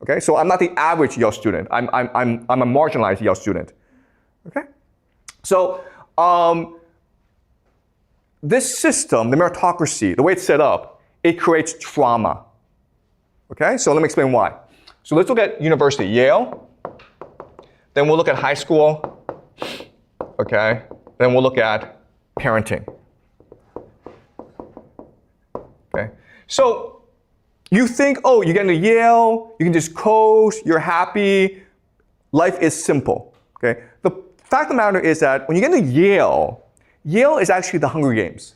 Okay, so I'm not the average Yale student. I'm a marginalized Yale student. Okay, so this system, the meritocracy, the way it's set up, it creates trauma. Okay, so let me explain why. So let's look at university, Yale. Then we'll look at high school. Okay, then we'll look at parenting. Okay, so you think, oh, you get into Yale, you can just coast, you're happy, life is simple. Okay, the fact of the matter is that when you get into Yale, Yale is actually the Hunger Games.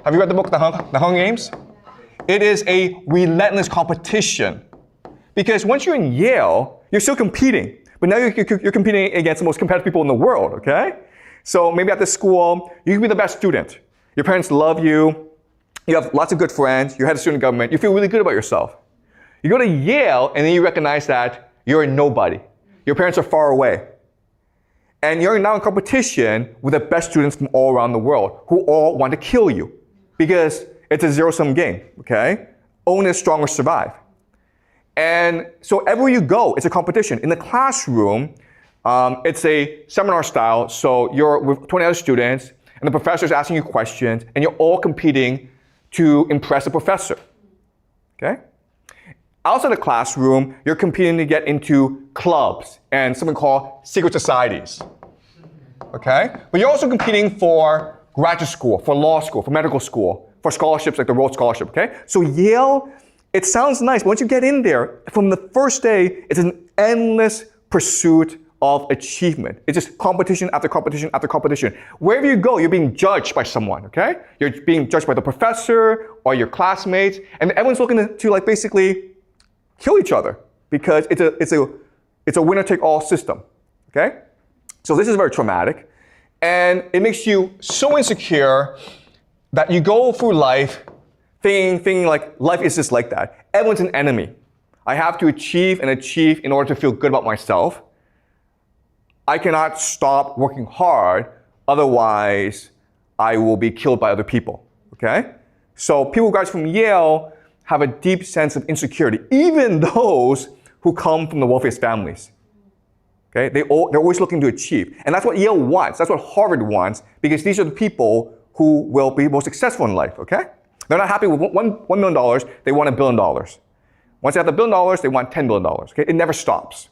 Have you read the book, The Hunger Games? It is a relentless competition. Because once you're in Yale, you're still competing. But now you're competing against the most competitive people in the world, okay? So maybe at the school, you can be the best student. Your parents love you. You have lots of good friends. You're head of student government. You feel really good about yourself. You go to Yale, and then you recognize that you're a nobody. Your parents are far away. And you're now in competition with the best students from all around the world who all want to kill you because it's a zero-sum game, okay? Only the strongest survive. And so everywhere you go, it's a competition. In the classroom, it's a seminar style, so you're with 20 other students, and the professor's asking you questions, and you're all competing to impress the professor, okay? Outside the classroom, you're competing to get into clubs and something called secret societies, okay? But you're also competing for graduate school, for law school, for medical school, for scholarships like the Rhodes Scholarship, okay? So Yale, it sounds nice, but once you get in there, from the first day, it's an endless pursuit of achievement. It's just competition after competition after competition. Wherever you go, you're being judged by someone, okay? You're being judged by the professor or your classmates, and everyone's looking to like basically kill each other because it's a winner-take-all system, okay? So this is very traumatic, and it makes you so insecure that you go through life thinking like life is just like that. Everyone's an enemy. I have to achieve and achieve in order to feel good about myself. I cannot stop working hard, otherwise I will be killed by other people, okay? So people who graduate from Yale have a deep sense of insecurity, even those who come from the wealthiest families. Okay? They're always looking to achieve. And that's what Yale wants. That's what Harvard wants, because these are the people who will be most successful in life, okay? They're not happy with $1 million, they want $1 billion. Once they have $1 billion, they want $10 billion, okay? It never stops.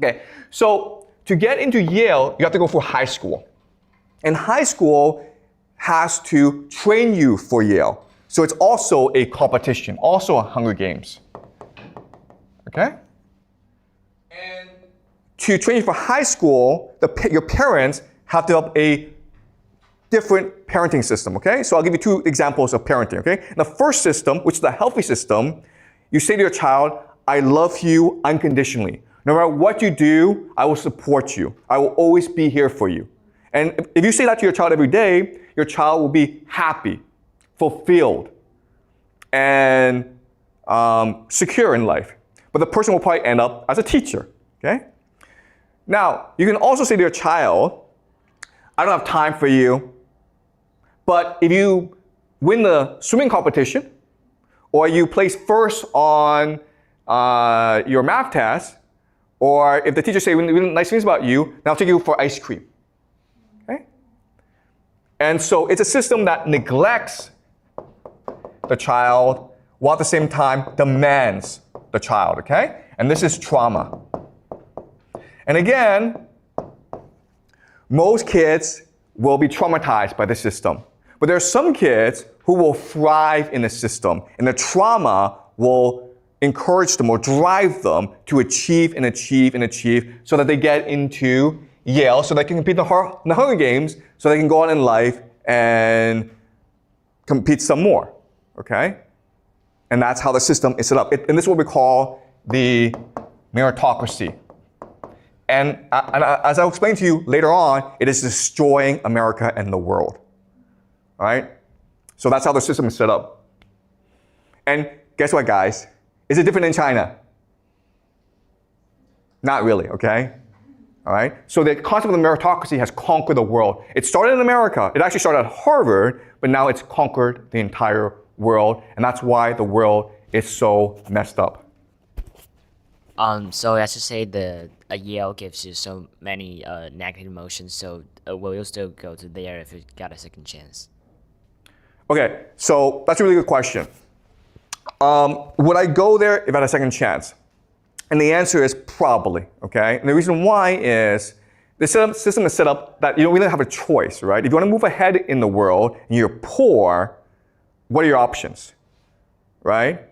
Okay, so to get into Yale, you have to go through high school. And high school has to train you for Yale. So it's also a competition, also a Hunger Games. Okay? And to train you for high school, your parents have to develop a different parenting system, okay? So I'll give you two examples of parenting, okay? In the first system, which is the healthy system, you say to your child, I love you unconditionally. No matter what you do, I will support you. I will always be here for you. And if you say that to your child every day, your child will be happy, fulfilled, and secure in life. But the person will probably end up as a teacher, okay? Now, you can also say to your child, I don't have time for you, but if you win the swimming competition, or you place first on your math test, or if the teacher says nice things about you, then I'll take you for ice cream. Okay? And so it's a system that neglects the child while at the same time demands the child, okay? And this is trauma. And again, most kids will be traumatized by the system. But there are some kids who will thrive in the system, and the trauma will encourage them or drive them to achieve and achieve and achieve so that they get into Yale, so they can compete in the Hunger Games, so they can go on in life and compete some more, okay? And that's how the system is set up. And this is what we call the meritocracy. And as I'll explain to you later on, it is destroying America and the world, all right? So that's how the system is set up. And guess what, guys? Is it different in China? Not really, okay? All right? So the concept of the meritocracy has conquered the world. It started in America. It actually started at Harvard, but now it's conquered the entire world, and that's why the world is so messed up. So let's just say a Yale gives you so many negative emotions. So will you still go to there if you got a second chance? Okay, so that's a really good question. Would I go there if I had a second chance? And the answer is probably, okay? And the reason why is the system is set up that you don't really have a choice, right? If you want to move ahead in the world and you're poor, what are your options, right?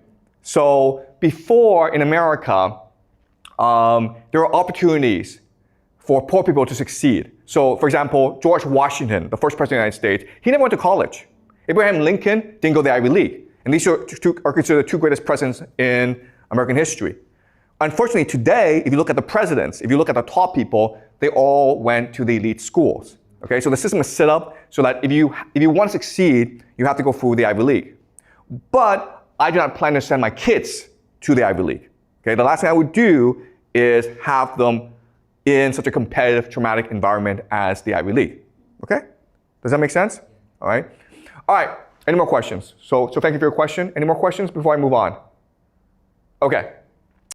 So before in America, there are opportunities for poor people to succeed. So for example, George Washington, the first president of the United States, he never went to college. Abraham Lincoln didn't go to the Ivy League. And these are considered the two greatest presidents in American history. Unfortunately, today, if you look at the presidents, if you look at the top people, they all went to the elite schools. Okay, so the system is set up so that if you want to succeed, you have to go through the Ivy League. But I do not plan to send my kids to the Ivy League. Okay, the last thing I would do is have them in such a competitive, traumatic environment as the Ivy League. Okay, does that make sense? All right. All right. Any more questions? So thank you for your question. Any more questions before I move on? Okay.